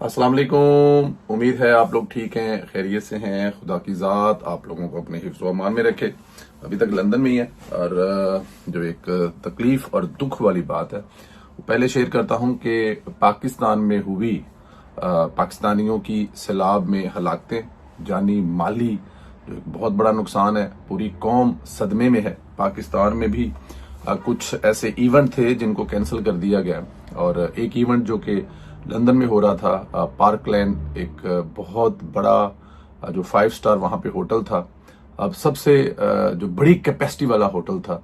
अस्सलाम वालेकुम। उम्मीद है आप लोग ठीक हैं, खैरियत से हैं। खुदा की ज़ात आप लोगों को अपने हिफ्ज़ व अमान में रखे। अभी तक लंदन में ही है और जो एक तकलीफ और दुख वाली बात है वो पहले शेयर करता हूं कि पाकिस्तान में हुई पाकिस्तानियों की सैलाब में हलाकतें, जानी माली जो एक बहुत बड़ा नुकसान है। पूरी कौम सदमे में है। पाकिस्तान में भी कुछ ऐसे इवेंट थे जिनको कैंसिल कर दिया गया और एक इवेंट जो कि लंदन में हो रहा था, पार्कलैंड, एक बहुत बड़ा जो 5 स्टार वहां पे होटल था। अब सबसे जो बड़ी कैपेसिटी वाला होटल था,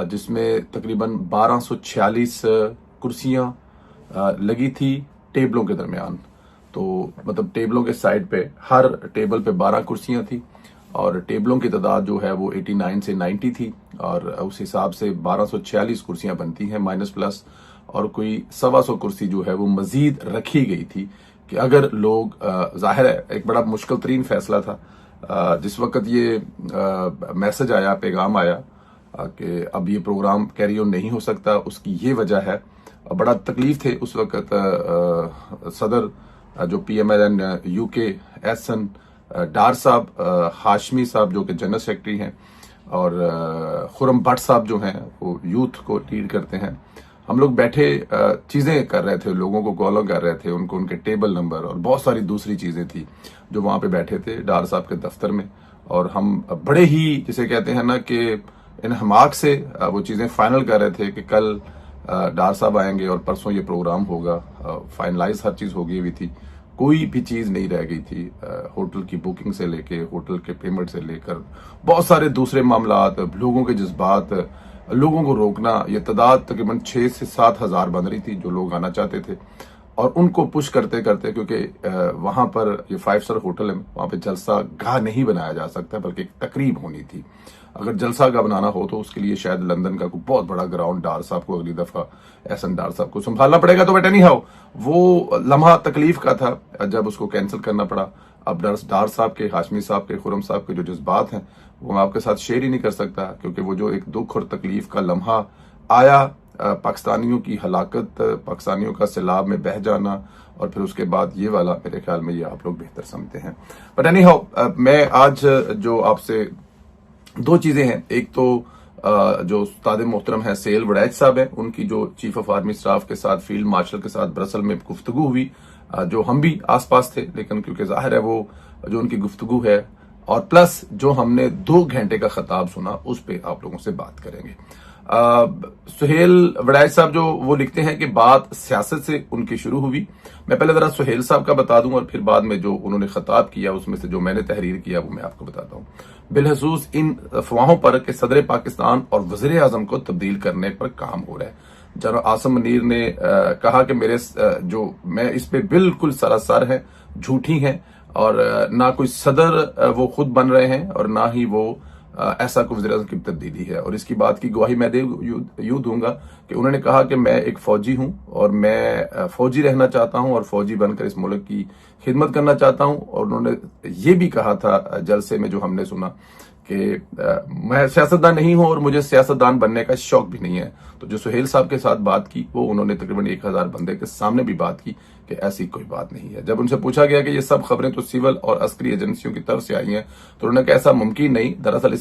जिसमें तकरीबन 1246 कुर्सियां लगी थी टेबलों के दरमियान। तो मतलब टेबलों के साइड पे हर टेबल पे 12 कुर्सियां थी और टेबलों की तादाद जो है वो 89 से 90 थी और उस हिसाब से 1246 कुर्सियां बनती हैं माइनस प्लस, और कोई 125 कुर्सी जो है वो मजीद रखी गई थी कि अगर लोग, जाहिर है एक बड़ा मुश्किल तरीन फैसला था। जिस वक्त ये मैसेज आया, पैगाम आया कि अब ये प्रोग्राम कैरी ऑन नहीं हो सकता, उसकी ये वजह है। बड़ा तकलीफ थे उस वक्त सदर जो PMLN UK एहसन डार साहब, हाशमी साहब जो कि जनरल सेक्रेटरी हैं, और खुरम भट्ट साहब जो हैं वो यूथ को लीड करते हैं। हम लोग बैठे चीजें कर रहे थे, लोगों को कॉल कर रहे थे, उनको उनके टेबल नंबर और बहुत सारी दूसरी चीजें थी जो वहां पे बैठे थे डार साहब के दफ्तर में। और हम बड़े ही, जिसे कहते हैं ना कि इन हमाक से वो चीजें फाइनल कर रहे थे कि कल डार साहब आएंगे और परसों ये प्रोग्राम होगा। फाइनलाइज हर चीज हो गई हुई थी, कोई भी चीज नहीं रह गई थी। होटल की बुकिंग से लेके होटल के पेमेंट से लेकर बहुत सारे दूसरे मामलात, लोगों के जज्बात, लोगों को रोकना। ये तादाद तकरीबन 6 से 7 हजार बन रही थी जो लोग आना चाहते थे और उनको पुश करते करते, क्योंकि वहां पर ये 5 स्टार होटल है, वहां पे जलसा गाह नहीं बनाया जा सकता बल्कि एक तकरीब होनी थी। अगर जलसा गाह बनाना हो तो उसके लिए शायद लंदन का कोई बहुत बड़ा ग्राउंड डार साहब को अगली दफा एहसन डार साहब को संभालना पड़ेगा। तो बेटा नहीं हो, वो लम्हा तकलीफ का था जब उसको कैंसिल करना पड़ा। अब डार साहब के, हाशमी साहब के, खुरम साहब के जो जज्बात हैं वो मैं आपके साथ शेयर ही नहीं कर सकता, क्योंकि वो जो एक दुख और तकलीफ का लम्हा आया, पाकिस्तानियों की हलाकत, पाकिस्तानियों का सैलाब में बह जाना, और फिर उसके बाद ये वाला, मेरे ख्याल में ये आप लोग बेहतर समझते हैं। बट एनी हाउ, मैं आज जो आपसे दो चीजें हैं, एक तो जो उस्ताद मोहतरम है सेल वड़ैच साहब हैं, उनकी जो चीफ ऑफ आर्मी स्टाफ के साथ, फील्ड मार्शल के साथ ब्रसल में गुफ्तगू हुई, जो हम भी आसपास थे, लेकिन क्योंकि जाहिर है वो जो उनकी गुफ्तगू है और प्लस जो हमने 2 घंटे का खताब सुना, उस पर आप लोगों से बात करेंगे। सुहेल वड़ैच साहब जो वो लिखते हैं कि बात सियासत से उनकी शुरू हुई। मैं पहले जरा सुहेल साहब का बता दूं और फिर बाद में जो उन्होंने खताब किया उसमें से जो मैंने तहरीर किया वो मैं आपको बताता हूं। बिलखसूस इन अफवाहों पर कि सदर पाकिस्तान और वजीर आजम को तब्दील करने पर काम हो रहा है, जनरल आसिम मुनीर ने कहा कि मेरे जो मैं इस पे बिल्कुल सरासर है, झूठी हैं, और ना कोई सदर वो खुद बन रहे हैं और ना ही वो ऐसा कोई वज़ीर आज़म की तब्दीली है। और इसकी बात की गवाही मैं यूं दूंगा कि उन्होंने कहा कि मैं एक फौजी हूं और मैं फौजी रहना चाहता हूं और फौजी बनकर इस मुल्क की खिदमत करना चाहता हूं। और उन्होंने ये भी कहा था जलसे में, जो हमने सुना, कि मैं सियासतदान नहीं हूं और मुझे सियासतदान बनने का शौक भी नहीं है। तो जो सुहेल साहब के साथ बात की, वो उन्होंने तकरीबन 1000 बंदे के सामने भी बात की कि ऐसी कोई बात नहीं है। जब उनसे पूछा गया कि ये सब खबरें तो सिविल और अस्करी एजेंसियों की तरफ से आई हैं, तो उन्होंने कहा ऐसा मुमकिन नहीं, दरअसल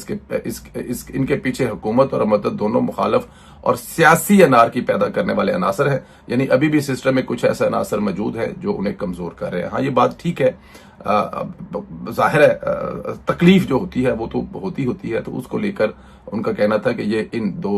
इनके पीछे हुकूमत और मदद दोनों मुखालफ और सियासी अनारकी पैदा करने वाले अनासर हैं। यानी अभी भी सिस्टम में कुछ ऐसे अनासर मौजूद है जो उन्हें कमजोर कर रहे हैं। हाँ, ये बात ठीक है, जाहिर है तकलीफ जो होती है वो तो होती है, तो उसको लेकर उनका कहना था कि ये इन 2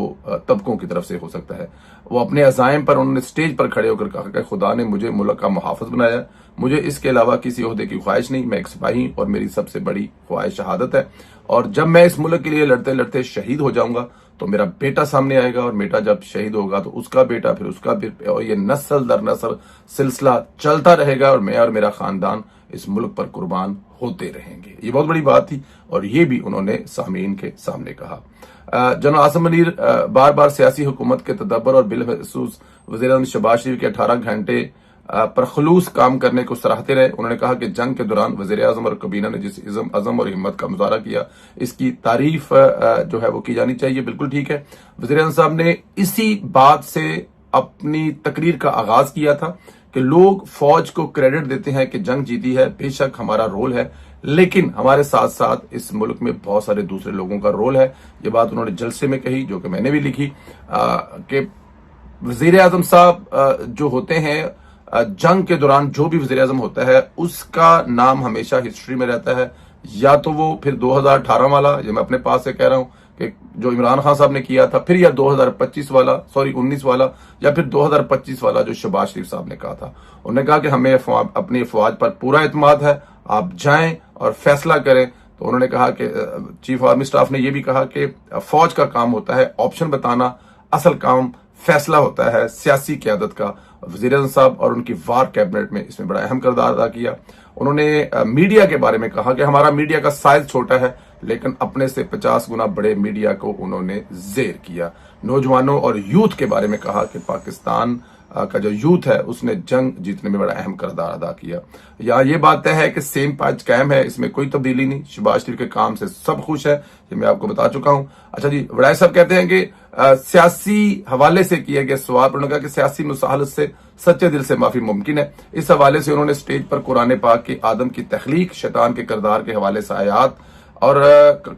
तबकों की तरफ से हो सकता है। वो अपने अज़ाइम पर उन्होंने स्टेज पर खड़े होकर कहा कि खुदा ने मुझे मुल्क का मुहाफ़िज़ बनाया, मुझे इसके अलावा किसी ओहदे की ख्वाहिश नहीं, मैं एक सिपाही और मेरी सबसे बड़ी ख्वाहिश शहादत है। और जब मैं इस मुल्क के लिए लड़ते लड़ते शहीद हो जाऊंगा तो मेरा बेटा सामने आएगा, और बेटा जब शहीद होगा तो उसका बेटा, फिर उसका, और ये नस्ल दर नस्ल सिलसिला चलता रहेगा और मैं और मेरा खानदान इस मुल्क पर कुर्बान होते रहेंगे। ये बहुत बड़ी बात थी और ये भी उन्होंने सामीन के सामने कहा। जनरल आसिम मुनीर बार बार सियासी हुकूमत के तदब्बर और बिलखसूस वज़ीर आज़म शहबाज शरीफ के 18 घंटे पर खलूस काम करने को सराहते रहे। उन्होंने कहा कि जंग के दौरान वज़ीर आज़म और काबीना ने जिस अज़म और हिम्मत का मुजाहरा किया, इसकी तारीफ जो है वो की जानी चाहिए। बिल्कुल ठीक है। वज़ीर आज़म साहब ने इसी बात से अपनी तकरीर का आगाज किया था कि लोग फौज को क्रेडिट देते हैं कि जंग जीती है, बेशक हमारा रोल है, लेकिन हमारे साथ साथ इस मुल्क में बहुत सारे दूसरे लोगों का रोल है। ये बात उन्होंने जलसे में कही, जो कि मैंने भी लिखी कि वजीर आजम साहब जो होते हैं, जंग के दौरान जो भी वजीर आजम होता है उसका नाम हमेशा हिस्ट्री में रहता है। या तो वो फिर 2018 वाला, ये मैं अपने पास से कह रहा हूं कि जो इमरान खान साहब ने किया था, फिर या 2025 वाला, सॉरी 19 वाला, या फिर 2025 वाला जो शहबाज शरीफ साहब ने कहा था। उन्होंने कहा कि हमें अपनी अफवाज पर पूरा एतमाद है, आप जाएं और फैसला करें। तो उन्होंने कहा कि चीफ आर्मी स्टाफ ने यह भी कहा कि फौज का काम होता है ऑप्शन बताना, असल काम फैसला होता है सियासी क़यादत का। वज़ीर आज़म साहब और उनकी वार कैबिनेट में इसमें बड़ा अहम किरदार अदा किया। उन्होंने मीडिया के बारे में कहा कि हमारा मीडिया का साइज छोटा है, लेकिन अपने से 50 गुना बड़े मीडिया को उन्होंने जेर किया। नौजवानों और यूथ के बारे में कहा कि पाकिस्तान का जो यूथ है उसने जंग जीतने में बड़ा अहम किरदार अदा किया। यहाँ ये बात तय है कि सेम पैच कायम है, इसमें कोई तब्दीली नहीं। शहबाज शरीफ के काम से सब खुश है, ये मैं आपको बता चुका हूं। अच्छा जी, वड़ाई साहब कहते हैं कि सियासी हवाले से किए गए सवाल पर उन्होंने कहा कि सियासी मुसाहलत से सच्चे दिल से माफी मुमकिन है। इस हवाले से उन्होंने स्टेज पर कुरान पाक की आदम की तख्लीक, शैतान के किरदार के हवाले से आयात और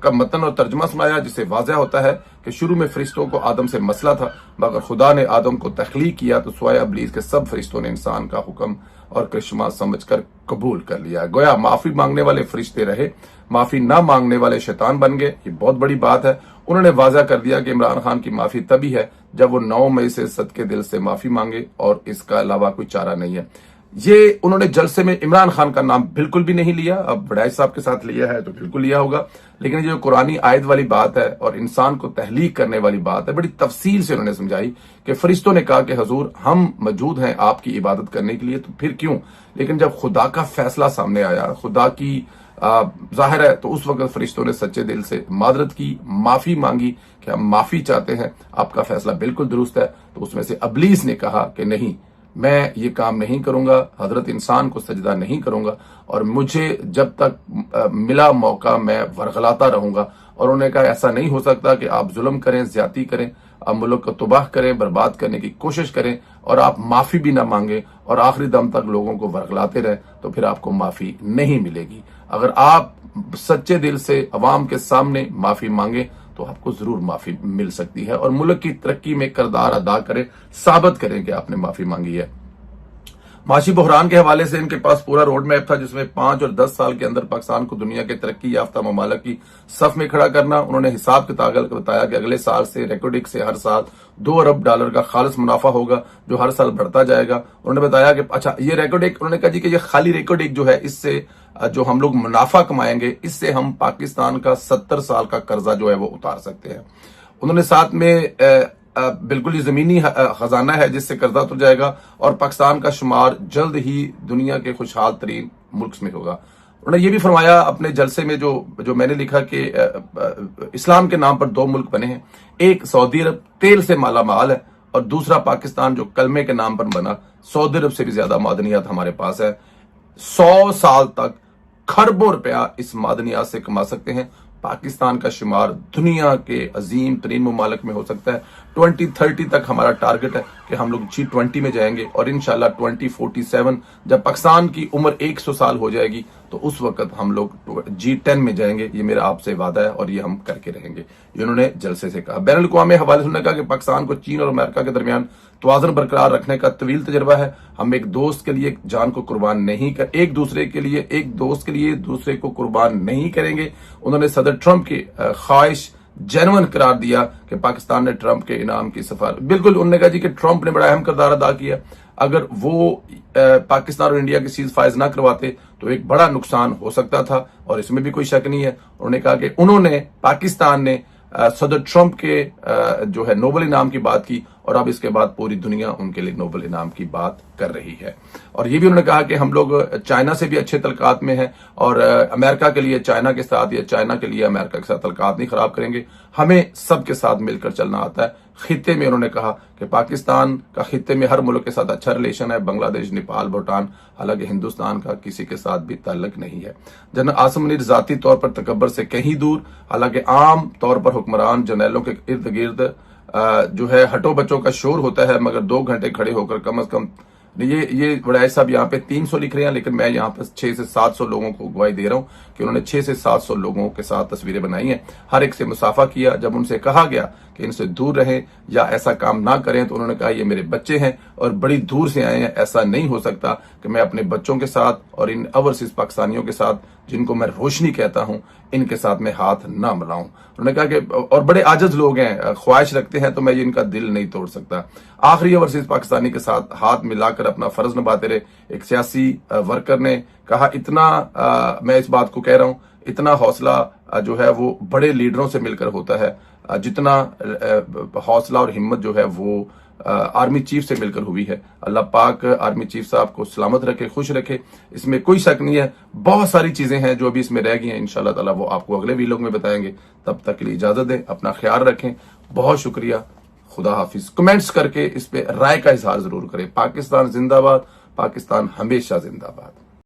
का मतन और तर्जुमा सुनाया, जिससे वाज़ह होता है कि शुरू में फरिश्तों को आदम से मसला था, मगर खुदा ने आदम को तख्लीक किया तो स्वाय इब्लीस के सब फरिश्तों ने इंसान का हुक्म और करिश्मा समझकर कबूल कर लिया। गोया माफी मांगने वाले फरिश्ते रहे, माफी ना मांगने वाले शैतान बन गए। ये बहुत बड़ी बात है। उन्होंने वाज़ह कर दिया कि इमरान खान की माफी तभी है जब वो 9 मई से सदके दिल से माफी मांगे और इसका अलावा कोई चारा नहीं है। ये उन्होंने जलसे में इमरान खान का नाम बिल्कुल भी नहीं लिया। अब वड़ाई साहब के साथ लिया है तो बिल्कुल लिया होगा, लेकिन ये जो कुरानी आयत वाली बात है और इंसान को तहलीक करने वाली बात है, बड़ी तफसील से उन्होंने समझाई कि फरिश्तों ने कहा कि हजूर हम मौजूद हैं आपकी इबादत करने के लिए, तो फिर क्यों। लेकिन जब खुदा का फैसला सामने आया, खुदा की जाहिर है, तो उस वक्त फरिश्तों ने सच्चे दिल से मादरत की, माफी मांगी कि हम माफी चाहते हैं, आपका फैसला बिल्कुल दुरुस्त है। तो उसमें से इब्लीस ने कहा कि नहीं, मैं ये काम नहीं करूंगा, हजरत इंसान को सजदा नहीं करूंगा और मुझे जब तक मिला मौका मैं वरगलाता रहूंगा। और उन्होंने कहा ऐसा नहीं हो सकता कि आप जुल्म करें, ज्यादती करें, आप मुल्क को तबाह करें, बर्बाद करने की कोशिश करें और आप माफी भी ना मांगे और आखिरी दम तक लोगों को वरगलाते रहें, तो फिर आपको माफी नहीं मिलेगी। अगर आप सच्चे दिल से अवाम के सामने माफी मांगे तो आपको जरूर माफी मिल सकती है और मुल्क की तरक्की में किरदार अदा करें, साबित करें कि आपने माफी मांगी है। माशी बहरान के हवाले से इनके पास पूरा रोड मैप था, जिसमें 5 और 10 साल के अंदर पाकिस्तान को दुनिया के तरक्की याफ्ता ममालिक की सफ में खड़ा करना। उन्होंने हिसाब किताब बताया कि अगले साल से रेकोडिक से हर साल $2 अरब का खालिस मुनाफा होगा, जो हर साल बढ़ता जाएगा। उन्होंने बताया कि अच्छा ये रेकोडिक, उन्होंने कहा जी कि ये खाली रेकोडिक जो है, इससे जो हम लोग मुनाफा कमाएंगे, इससे हम पाकिस्तान का 70 साल का कर्जा जो है वो उतार सकते हैं। उन्होंने साथ में बिल्कुल ही जमीनी खजाना है जिससे कर्जा उतर जाएगा और पाकिस्तान का शुमार जल्द ही दुनिया के खुशहाल तरीन मुल्क में होगा। उन्होंने ये भी फरमाया अपने जलसे में, जो मैंने लिखा कि इस्लाम के नाम पर 2 मुल्क बने हैं, एक सऊदी अरब तेल से माला माल है और दूसरा पाकिस्तान जो कलमे के नाम पर बना। सऊदी अरब से भी ज्यादा मादनियात हमारे पास है। 100 साल तक खरबों रुपया इस मादनियात से कमा सकते हैं। पाकिस्तान का शुमार दुनिया के अजीम तरीन ममालिक में हो सकता है। 2030 तक हमारा टारगेट है कि हम लोग G20 में जाएंगे और इंशाल्लाह 2047 जब पाकिस्तान की उम्र 100 साल हो जाएगी तो उस वक्त हम लोग G10 में जाएंगे। ये मेरा आपसे वादा है और ये हम करके रहेंगे, ये उन्होंने जलसे से कहा। बैनुल अक़वामी हवाले से उन्होंने कहा कि पाकिस्तान को चीन और अमेरिका के दरमियान तवाज़ुन बरकरार रखने का तवील तजर्बा है। हम एक दोस्त के लिए जान को कुर्बान नहीं कर, एक दोस्त के लिए दूसरे को कुर्बान नहीं करेंगे। उन्होंने सदर ट्रंप की ख्वाहिश जेन्युइन करार दिया कि पाकिस्तान ने ट्रंप के इनाम की सिफारिश, बिल्कुल उन्होंने कहा जी कि ट्रंप ने बड़ा अहम किरदार अदा किया। अगर वो पाकिस्तान और इंडिया की सीज फाइज ना करवाते तो एक बड़ा नुकसान हो सकता था और इसमें भी कोई शक नहीं है। उन्होंने कहा कि पाकिस्तान ने सदर ट्रंप के जो है नोबेल इनाम की बात की और अब इसके बाद पूरी दुनिया उनके लिए नोबेल इनाम की बात कर रही है। और ये भी उन्होंने कहा कि हम लोग चाइना से भी अच्छे तलकात में हैं और अमेरिका के लिए चाइना के साथ या चाइना के लिए अमेरिका के साथ तलकात नहीं खराब करेंगे, हमें सबके साथ मिलकर चलना आता है। खित्ते में उन्होंने कहा कि पाकिस्तान का खित्ते में हर मुल्क के साथ अच्छा रिलेशन है, बांग्लादेश, नेपाल, भूटान, हालांकि हिंदुस्तान का किसी के साथ भी ताल्लुक नहीं है। जनरल आसिम मुनीर जाती तौर पर तकब्बर से कहीं दूर, हालांकि आम तौर पर हुक्मरान जर्नैलों के इर्द गिर्द जो है हटो बच्चों का शोर होता है, मगर 2 घंटे खड़े होकर कम अज कम ये वड़ैच साहब यहाँ पे 300 लिख रहे हैं, लेकिन मैं यहाँ पर 600 से 700 लोगों को गवाही दे रहा हूँ कि उन्होंने 600 से 700 लोगों के साथ तस्वीरें बनाई हैं। हर एक से मुसाफा किया। जब उनसे कहा गया कि इनसे दूर रहें या ऐसा काम ना करें, तो उन्होंने कहा ये मेरे बच्चे हैं और बड़ी दूर से आए हैं, ऐसा नहीं हो सकता कि मैं अपने बच्चों के साथ और इन ओवरसीज पाकिस्तानियों के साथ, जिनको मैं रोशनी कहता हूं, इनके साथ मैं हाथ ना मिलाऊं। उन्होंने कहा कि और बड़े आजिज लोग हैं, ख्वाहिश रखते हैं, तो मैं इनका दिल नहीं तोड़ सकता। आखिरी ओवरसीज पाकिस्तानी के साथ हाथ मिलाकर अपना फर्ज निभाते रहे। एक सियासी वर्कर ने कहा, इतना मैं इस बात को कह रहा हूं, इतना हौसला जो है वो बड़े लीडरों से मिलकर होता है, जितना हौसला और हिम्मत जो है वो आर्मी चीफ से मिलकर हुई है। अल्लाह पाक आर्मी चीफ साहब को सलामत रखे, खुश रखे, इसमें कोई शक नहीं है। बहुत सारी चीजें हैं जो अभी इसमें रह गई हैं, इंशाल्लाह ताला वो आपको अगले वीडियो में बताएंगे। तब तक के लिए इजाजत दें, अपना ख्याल रखें। बहुत शुक्रिया, खुदा हाफिज। कमेंट्स करके इस पे राय का इजहार जरूर करें। पाकिस्तान जिंदाबाद, पाकिस्तान हमेशा जिंदाबाद।